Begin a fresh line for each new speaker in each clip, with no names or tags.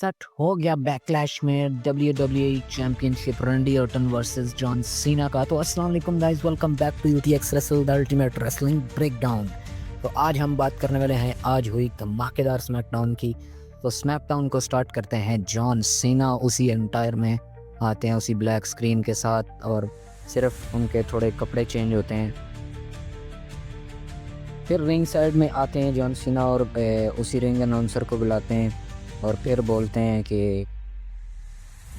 Set हो गया backlash में WWE championship Randy Orton versus John Cena का। तो अस्सलाम वालेकुम guys, welcome back to UTX wrestle the ultimate wrestling breakdown. तो आज हम बात करने वाले हैं आज हुई धमाकेदार स्मैकडाउन की। तो स्मैकडाउन को स्टार्ट करते हैं जॉन सीना उसी एंटायर में आते हैं, उसी ब्लैक स्क्रीन के साथ, और सिर्फ उनके थोड़े कपड़े चेंज होते हैं। फिर रिंग साइड में आते हैं जॉन सीना और उसी रिंग अनाउंसर को बुलाते हैं और फिर बोलते हैं कि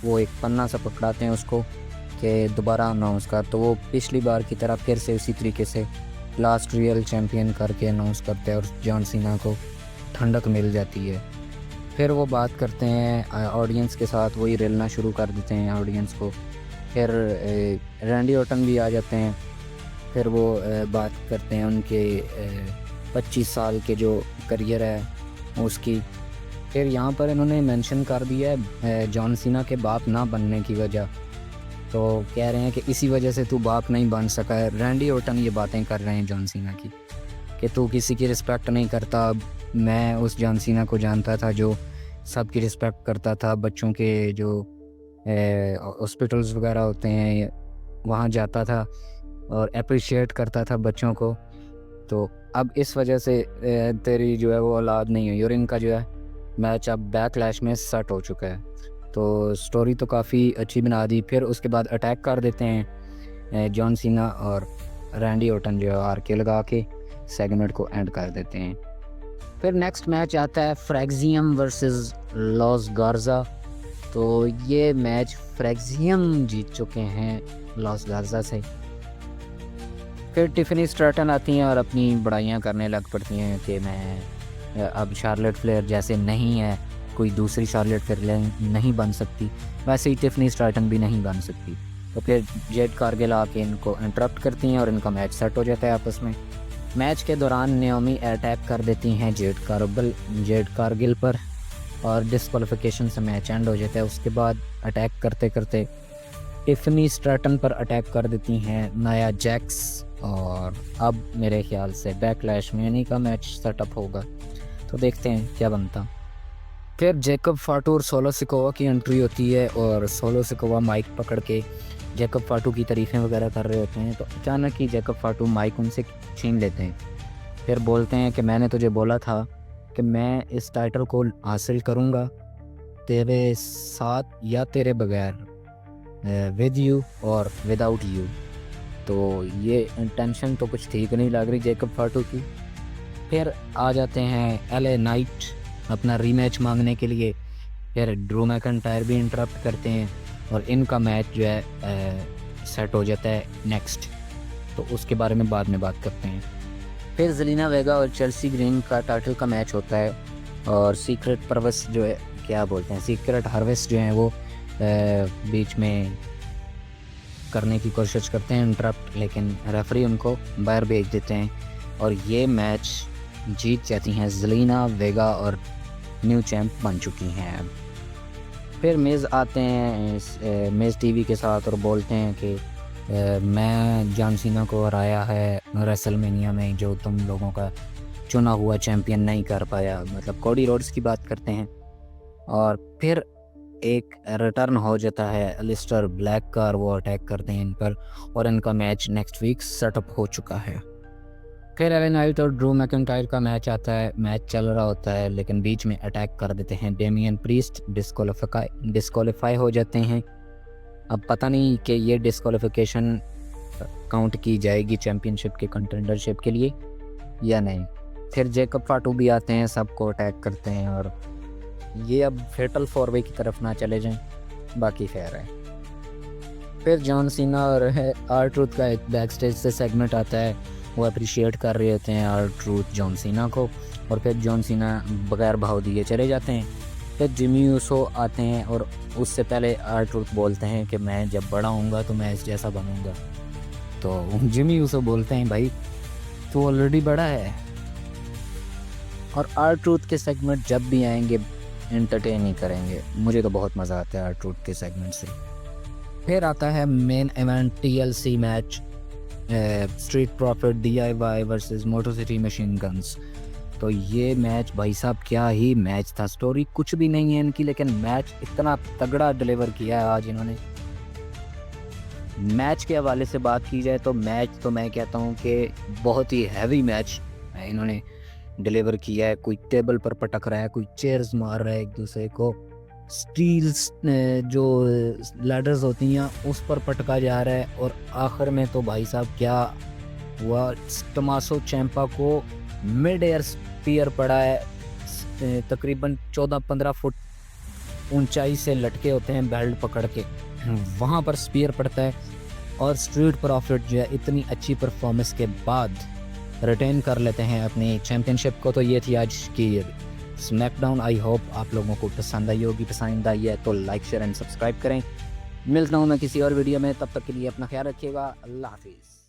वो एक पन्ना सा पकड़ाते हैं उसको कि दोबारा अनाउंस कर। तो वो पिछली बार की तरह फिर से उसी तरीके से लास्ट रियल चैम्पियन करके अनाउंस करते हैं और जॉन सीना को ठंडक मिल जाती है। फिर वो बात करते हैं ऑडियंस के साथ, वही रिलना शुरू कर देते हैं ऑडियंस को। फिर रैंडी ऑर्टन भी आ जाते हैं। फिर वो बात करते हैं उनके 25 साल के जो करियर है उसकी। फिर यहाँ पर इन्होंने मेंशन कर दिया है जॉन सीना के बाप ना बनने की वजह। तो कह रहे हैं कि इसी वजह से तू बाप नहीं बन सका है। रैंडी ऑर्टन ये बातें कर रहे हैं जॉन सीना की कि तू किसी की रिस्पेक्ट नहीं करता। मैं उस जॉन सीना को जानता था जो सबकी रिस्पेक्ट करता था, बच्चों के जो हॉस्पिटल्स वगैरह होते हैं वहाँ जाता था और अप्रिशिएट करता था बच्चों को। तो अब इस वजह से तेरी जो है वो औलाद नहीं हुई और इनका जो है मैच अब बैकलैश में सेट हो चुका है। तो स्टोरी तो काफ़ी अच्छी बना दी। फिर उसके बाद अटैक कर देते हैं जॉन सीना और रैंडी ऑर्टन जो है आरके लगा के सेगमेंट को एंड कर देते हैं। फिर नेक्स्ट मैच आता है फ्रैक्सियम वर्सेस लॉस गार्जा। तो ये मैच फ्रैक्सियम जीत चुके हैं लॉस गार्जा से। फिर टिफनी स्ट्रैटन आती हैं और अपनी बड़ाइयाँ करने लग पड़ती हैं कि मैं अब शार्लेट फ्लेयर जैसे नहीं है, कोई दूसरी शार्लेट फ्लेयर नहीं बन सकती, वैसे ही टिफनी स्ट्रैटन भी नहीं बन सकती। तो फिर जेड कारगिल आके इनको इंटरप्ट करती हैं और इनका मैच सेट हो जाता है आपस में। मैच के दौरान नाओमी अटैक कर देती हैं जेड कारगिल पर और डिस्क्वालिफिकेशन से मैच एंड हो जाता है। उसके बाद अटैक करते करते टिफनी स्ट्रैटन पर अटैक कर देती हैं नाया जैक्स, और अब मेरे ख्याल से बैकलैश में इन्हीं का मैच सेटअप होगा। तो देखते हैं क्या बनता। फिर जैकब फाटू और सोलो सिकोवा की एंट्री होती है और सोलो सिकोवा माइक पकड़ के जैकब फाटू की तारीफ़ें वगैरह कर रहे होते हैं। तो अचानक ही जैकब फाटू माइक उनसे छीन लेते हैं। फिर बोलते हैं कि मैंने तुझे बोला था कि मैं इस टाइटल को हासिल करूँगा तेरे साथ या तेरे बगैर, विद यू और विदाउट यू। तो ये इंटेंशन तो कुछ ठीक नहीं लग रही जैकब फाटू की। फिर आ जाते हैं एलए नाइट अपना रीमैच मांगने के लिए। फिर ड्रू मैकइंटायर भी इंटरप्ट करते हैं और इनका मैच जो है सेट हो जाता है नेक्स्ट। तो उसके बारे में बाद में बात करते हैं। फिर ज़ेलिना वेगा और चेल्सी ग्रीन का टाइटल का मैच होता है और सीक्रेट परवस जो है, क्या बोलते हैं, सीक्रेट हार्वेस्ट जो है वो बीच में करने की कोशिश करते हैं इंटरप्ट, लेकिन रेफरी उनको बाहर भेज देते हैं और ये मैच जीत जाती हैं ज़ेलिना वेगा और न्यू चैम्प बन चुकी हैं अब। फिर मेज़ आते हैं मेज़ टीवी के साथ और बोलते हैं कि मैं जॉन सीना को हराया है रेसलमेनिया में, जो तुम लोगों का चुना हुआ चैम्पियन नहीं कर पाया, मतलब कोडी रोड्स की बात करते हैं। और फिर एक रिटर्न हो जाता है एलिस्टर ब्लैक का, वो अटैक करते हैं इन पर और इनका मैच नेक्स्ट वीक सेटअप हो चुका है। फिर एले नाइट और ड्रू मैकइंटायर का मैच आता है। मैच चल रहा होता है लेकिन बीच में अटैक कर देते हैं डेमियन प्रीस्ट, डिस्क्वालीफाई हो जाते हैं। अब पता नहीं कि ये डिस्क्वालिफिकेशन काउंट की जाएगी चैम्पियनशिप के कंटेंडरशिप के लिए या नहीं। फिर जैकब फाटू भी आते हैं, सबको अटैक करते हैं और ये अब फेटल 4 वे की तरफ ना चले जाएं, बाकी खैर है। फिर जॉन सीना और आर ट्रूथ का एक बैक स्टेज से सेगमेंट आता है। वो अप्रिशिएट कर रहे होते हैं आर ट्रूथ जॉन सीना को और फिर जॉन सीना बगैर भाव दिए चले जाते हैं। फिर जिमी यूसो आते हैं और उससे पहले आर ट्रूथ बोलते हैं कि मैं जब बड़ा होऊंगा तो मैं इस जैसा बनूंगा। तो जिमी यूसो बोलते हैं भाई तू ऑलरेडी बड़ा है। और आर ट्रूथ के सेगमेंट जब भी आएंगे एंटरटेन ही करेंगे, मुझे तो बहुत मज़ा आता है आर ट्रूथ के सेगमेंट से। फिर आता है main event TLC match, street profit DIY versus motor city machine guns. तो ये मैच भाई साहब क्या ही मैच था। स्टोरी कुछ भी नहीं है इनकी, लेकिन मैच इतना तगड़ा डिलीवर किया है आज इन्होंने। मैच के हवाले से बात की जाए तो मैच तो मैं कहता हूँ कि बहुत ही हैवी मैच इन्होंने डिलीवर किया है। कोई टेबल पर पटक रहा है, कोई चेयर्स मार रहा है एक दूसरे को, स्टील्स जो लैडर्स होती हैं उस पर पटका जा रहा है। और आखिर में तो भाई साहब क्या हुआ, टमासो चैंपा को मिड एयर स्पीयर पड़ा है, तकरीबन 14-15 फुट ऊंचाई से लटके होते हैं बेल्ट पकड़ के, वहाँ पर स्पीयर पड़ता है। और स्ट्रीट प्रॉफिट जो है इतनी अच्छी परफॉर्मेंस के बाद रिटेन कर लेते हैं अपनी चैम्पियनशिप को। तो ये थी आज की स्मैकडाउन। आई होप आप लोगों को पसंद आई होगी। पसंद आई है तो लाइक शेयर एंड सब्सक्राइब करें। मिलता हूँ मैं किसी और वीडियो में, तब तक के लिए अपना ख्याल रखिएगा। अल्लाह हाफिज़।